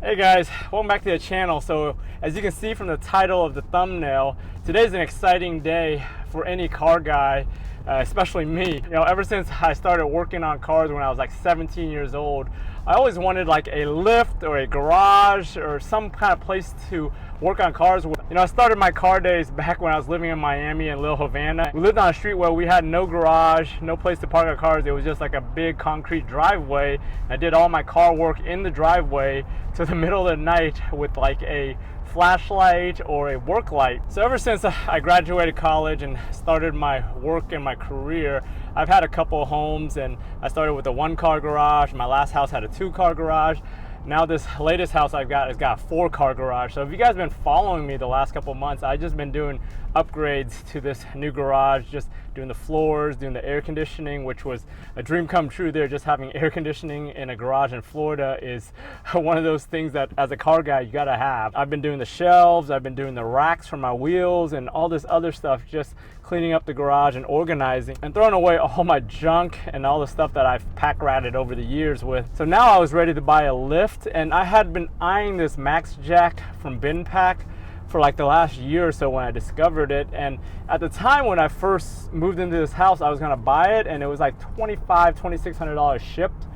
Hey guys, welcome back to the channel. So as you can see from the title of the thumbnail, today's an exciting day for any car guy, especially me. You know, ever since I started working on cars when I was like 17 years old, I always wanted like a lift or a garage or some kind of place to work on cars. You know, I started my car days back when I was living in Miami and Little Havana. We lived on a street where we had no garage, no place to park our cars. It was just like a big concrete driveway. I did all my car work in the driveway to the middle of the night with like a flashlight or a work light. So ever since I graduated college and started my work and my career, I've had a couple of homes, and I started with a 1-car garage. My last house had a 2-car garage. Now this latest house I've got has got a 4-car garage. So if you guys have been following me the last couple of months, I've just been doing upgrades to this new garage, just doing the floors, doing the air conditioning, which was a dream come true there. Just having air conditioning in a garage in Florida is one of those things that as a car guy you gotta have. I've been doing the shelves, I've been doing the racks for my wheels and all this other stuff, just cleaning up the garage and organizing and throwing away all my junk and all the stuff that I've pack ratted over the years with. So now I was ready to buy a lift, and I had been eyeing this MaxJax from BendPak for like the last year or so when I discovered it. And at the time when I first moved into this house, I was gonna buy it, and it was like $2,600 shipped.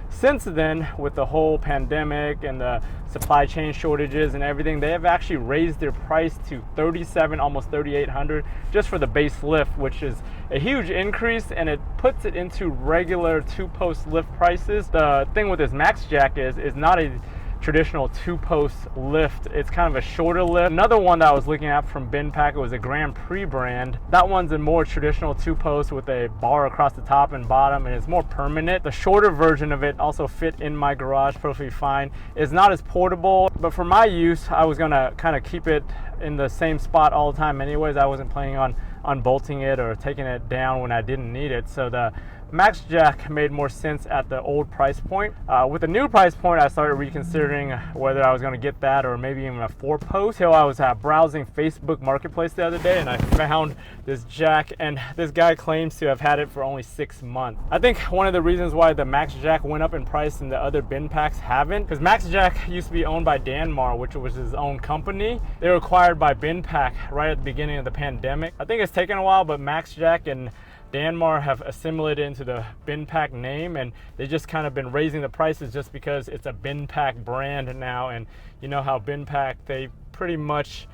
Since then, with the whole pandemic and the supply chain shortages and everything, they have actually raised their price to $3,700, almost $3,800 just for the base lift, which is a huge increase, and it puts it into regular 2-post lift prices. The thing with this MaxJax is not a traditional 2-post lift. It's kind of a shorter lift. Another one that I was looking at from BendPak, it was a Grand Prix brand. That one's a more traditional 2-post with a bar across the top and bottom, and it's more permanent. The shorter version of it also fit in my garage perfectly fine. It's not as portable, but for my use, I was gonna kind of keep it in the same spot all the time anyways. I wasn't planning on unbolting it or taking it down when I didn't need it. So the MaxJax made more sense at the old price point. With the new price point, I started reconsidering whether I was going to get that or maybe even a 4-post. Till I was browsing Facebook Marketplace the other day, and I found this jack, and this guy claims to have had it for only 6 months. I think one of the reasons why the MaxJax went up in price and the other BendPaks haven't, because MaxJax used to be owned by Danmar, which was his own company. They were acquired by BendPak right at the beginning of the pandemic. I think it's taken a while, but MaxJax and Danmar have assimilated into the BendPak name, and they just kind of been raising the prices just because it's a BendPak brand now. And you know how BendPak, they pretty much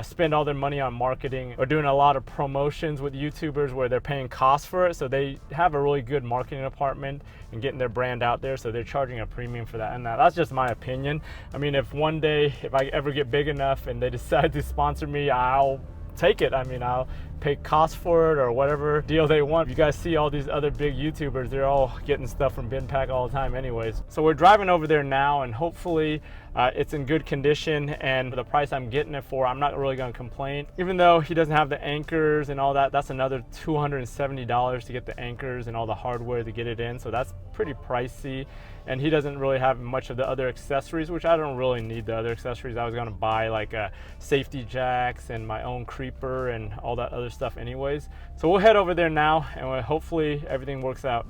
spend all their money on marketing or doing a lot of promotions with YouTubers where they're paying costs for it. So they have a really good marketing department and getting their brand out there. So they're charging a premium for that. And that's just my opinion. I mean, if one day, if I ever get big enough and they decide to sponsor me, I'll take it. I mean, I'll pay costs for it or whatever deal they want. You guys see all these other big YouTubers, they're all getting stuff from BendPak all the time anyways. So we're driving over there now, and hopefully it's in good condition, and for the price I'm getting it for, I'm not really going to complain. Even though he doesn't have the anchors and all that, that's another $270 to get the anchors and all the hardware to get it in, so that's pretty pricey. And he doesn't really have much of the other accessories, which I don't really need the other accessories. I was gonna buy like safety jacks and my own creeper and all that other stuff anyways. So we'll head over there now, and hopefully everything works out.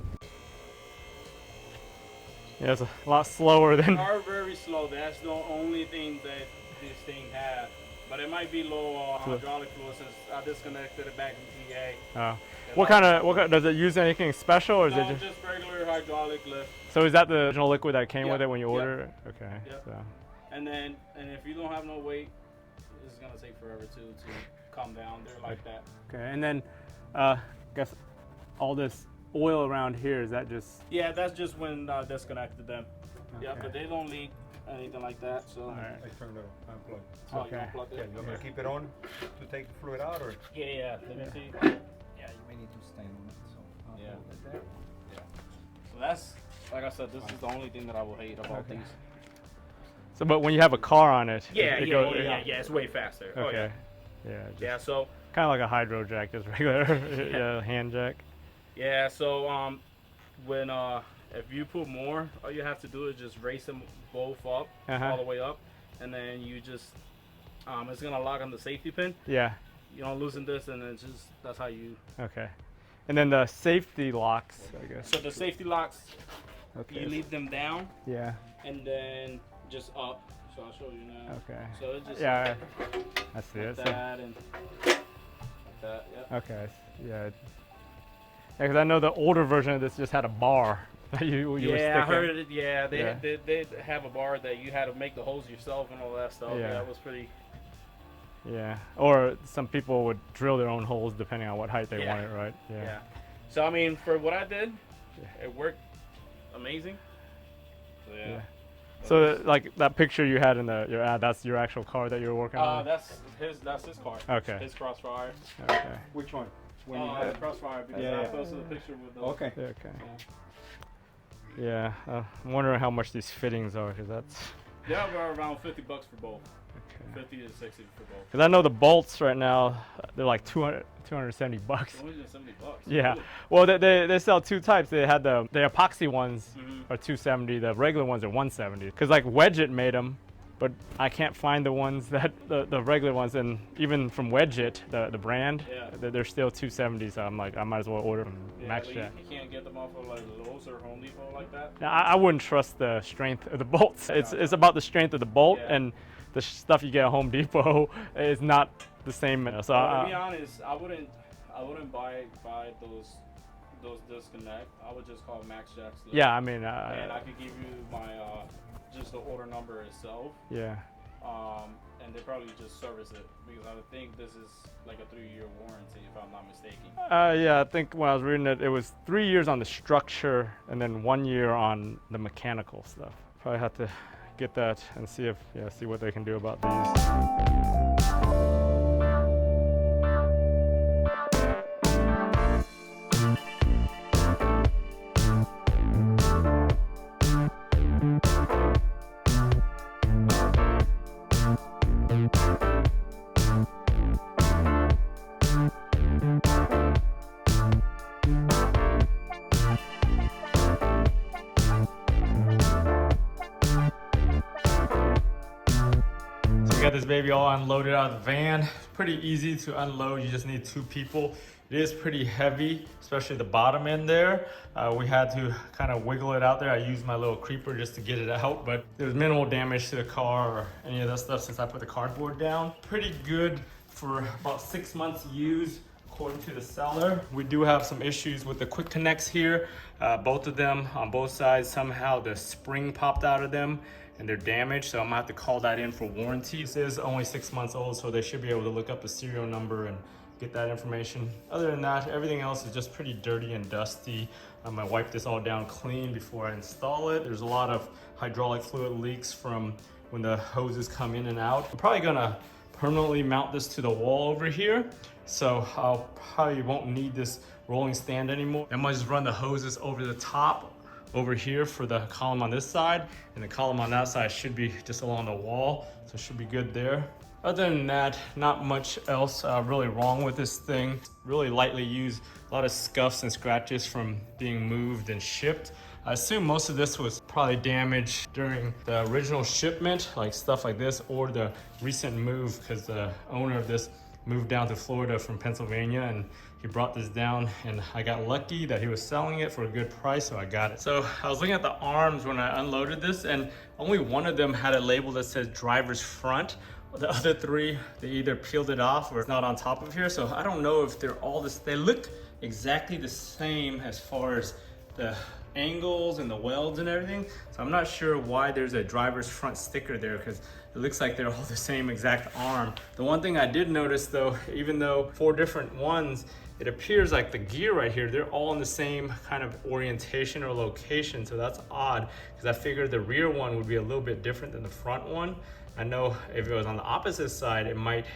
Yeah, it's a lot slower than... They are very slow. That's the only thing that this thing has. But it might be low on hydraulic fluid since I disconnected it back in PA. Oh. What kind of, does it use anything special, or is no, it just regular hydraulic lift? So is that the original liquid that came with it when you ordered it? Okay. Yep. So. And if you don't have no weight, it's gonna take forever to calm down. They're like that. Okay, and then I guess all this oil around here, is that just? Yeah, that's just when I disconnected them. Okay. Yeah, but they don't leak anything like that. So. All right. I turned it unplugged. Oh, Okay. you unplugged it? Yeah, you want me to keep it on to take the fluid out, or? Yeah. Let me see. Yeah, you may need to stand on it, so I'll Yeah. hold it there. Yeah. So that's, like I said, this is the only thing that I will hate about Okay. these. So, but when you have a car on it, Yeah, it yeah, it's way faster. Okay. Oh, yeah. Yeah. Just Yeah, so kind of like a hydro jack, just regular yeah, hand jack. yeah, so when if you put more, all you have to do is just raise them both up all the way up, and then you just it's gonna lock on the safety pin. Yeah. You don't loosen this, and it's just that's how you. Okay. And then the safety locks, I guess. So the safety locks, Okay. you leave them down, Yeah. and then just up. So I'll show you now. Okay. So it just Yeah, I see like it. So, that and like that. Yeah. okay. Yeah. Because I know the older version of this just had a bar that you were Yeah, I sticking. heard it. Yeah, Yeah. they have a bar that you had to make the holes yourself and all that stuff. Yeah. Yeah, that was pretty. Yeah. Or some people would drill their own holes depending on what height they Yeah. wanted, right? Yeah. So I mean, for what I did, Yeah. it worked amazing. So yeah. Yeah. So like that picture you had in your ad, that's your actual car that you were working on? That's his car. Okay. His Crossfire. Okay. Which one? When you The had Crossfire because Yeah, I yeah. posted a picture with the. Okay. Yeah, okay. Yeah. I'm wondering how much these fittings are, because that's. Yeah, they're around $50 for both. Okay. 50 to 60 for both. Because I know the bolts right now, they're like $270. Only $70. Yeah. Well, they sell two types. They had the epoxy ones Mm-hmm. are 270. The regular ones are 170. Because like Wedget made them, but I can't find the ones that the regular ones. And even from Wedget, the brand, Yeah. they're still 270. So I'm like, I might as well order from Yeah, but MaxJax. you can't get them off of like Lowe's or Home Depot like that. Now, I wouldn't trust the strength of the bolts. It's about the strength of the bolt, Yeah. and the stuff you get at Home Depot is not the same. So Well, to be honest, I wouldn't buy those disconnect. I would just call MaxJax Lift. yeah, I mean, And I could give you my just the order number itself. yeah. And they probably just service it because I would think this is like a 3-year warranty if I'm not mistaken. Yeah, I think when I was reading it, it was 3 years on the structure and then 1 year on the mechanical stuff. Probably have to get that and see what they can do about these. We got this baby all unloaded out of the van. Pretty easy to unload. You just need 2 people. It is pretty heavy, especially the bottom end there. We had to kind of wiggle it out there. I used my little creeper just to get it out, but there's minimal damage to the car or any of that stuff since I put the cardboard down. Pretty good for about 6 months use, according to the seller. We do have some issues with the quick connects here. Both of them on both sides, somehow the spring popped out of them and they're damaged, so I'm gonna have to call that in for warranty. This is only 6 months old, so they should be able to look up the serial number and get that information. Other than that, everything else is just pretty dirty and dusty. I'm gonna wipe this all down clean before I install it. There's a lot of hydraulic fluid leaks from when the hoses come in and out. I'm probably gonna permanently mount this to the wall over here, so I'll probably won't need this rolling stand anymore. I'm gonna just run the hoses over the top over here for the column on this side, and the column on that side should be just along the wall, so it should be good there. Other than that, not much else really wrong with this thing. Really lightly used, a lot of scuffs and scratches from being moved and shipped. I assume most of this was probably damaged during the original shipment, like stuff like this, or the recent move, because the owner of this moved down to Florida from Pennsylvania, and he brought this down, and I got lucky that he was selling it for a good price, so I got it. So I was looking at the arms when I unloaded this, and only one of them had a label that says driver's front. The other 3, they either peeled it off or it's not on top of here, so I don't know if they're all this. They look exactly the same as far as the angles and the welds and everything, so I'm not sure why there's a driver's front sticker there, because it looks like they're all the same exact arm. The one thing I did notice though, even though 4 different ones, it appears like the gear right here, they're all in the same kind of orientation or location, so that's odd, because I figured the rear one would be a little bit different than the front one. I know if it was on the opposite side, it might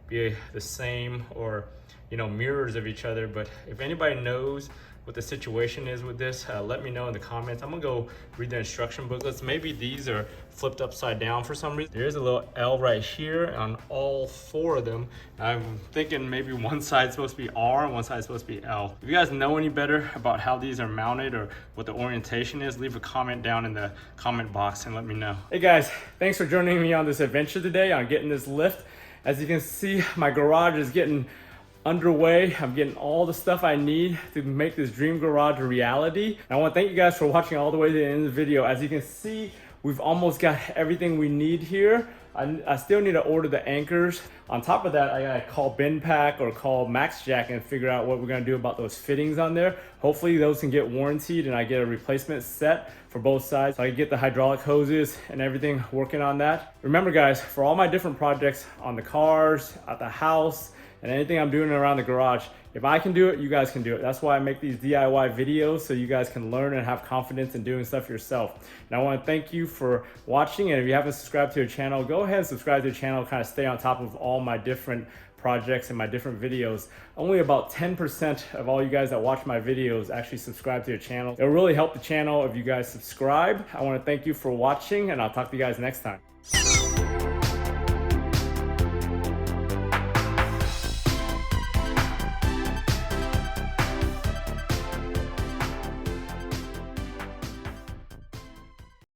be the same or, you know, mirrors of each other, but if anybody knows what the situation is with this, let me know in the comments. I'm gonna go read the instruction booklets. Maybe these are flipped upside down for some reason. There's a little L right here on all 4 of them. I'm thinking maybe one side's supposed to be R and one side's supposed to be L. If you guys know any better about how these are mounted or what the orientation is, leave a comment down in the comment box and let me know. Hey guys, thanks for joining me on this adventure today on getting this lift. As you can see, my garage is getting underway. I'm getting all the stuff I need to make this dream garage a reality. And I want to thank you guys for watching all the way to the end of the video. As you can see, we've almost got everything we need here. I still need to order the anchors. On top of that, I gotta call BendPak or call MaxJax and figure out what we're gonna do about those fittings on there. Hopefully those can get warranted and I get a replacement set for both sides, so I can get the hydraulic hoses and everything working on that. Remember guys, for all my different projects on the cars, at the house, and anything I'm doing around the garage, if I can do it, you guys can do it. That's why I make these DIY videos, so you guys can learn and have confidence in doing stuff yourself. And I want to thank you for watching, and if you haven't subscribed to the channel, go ahead and subscribe to the channel, kind of stay on top of all my different projects and my different videos. Only about 10% of all you guys that watch my videos actually subscribe to the channel. It'll really help the channel if you guys subscribe. I want to thank you for watching, and I'll talk to you guys next time.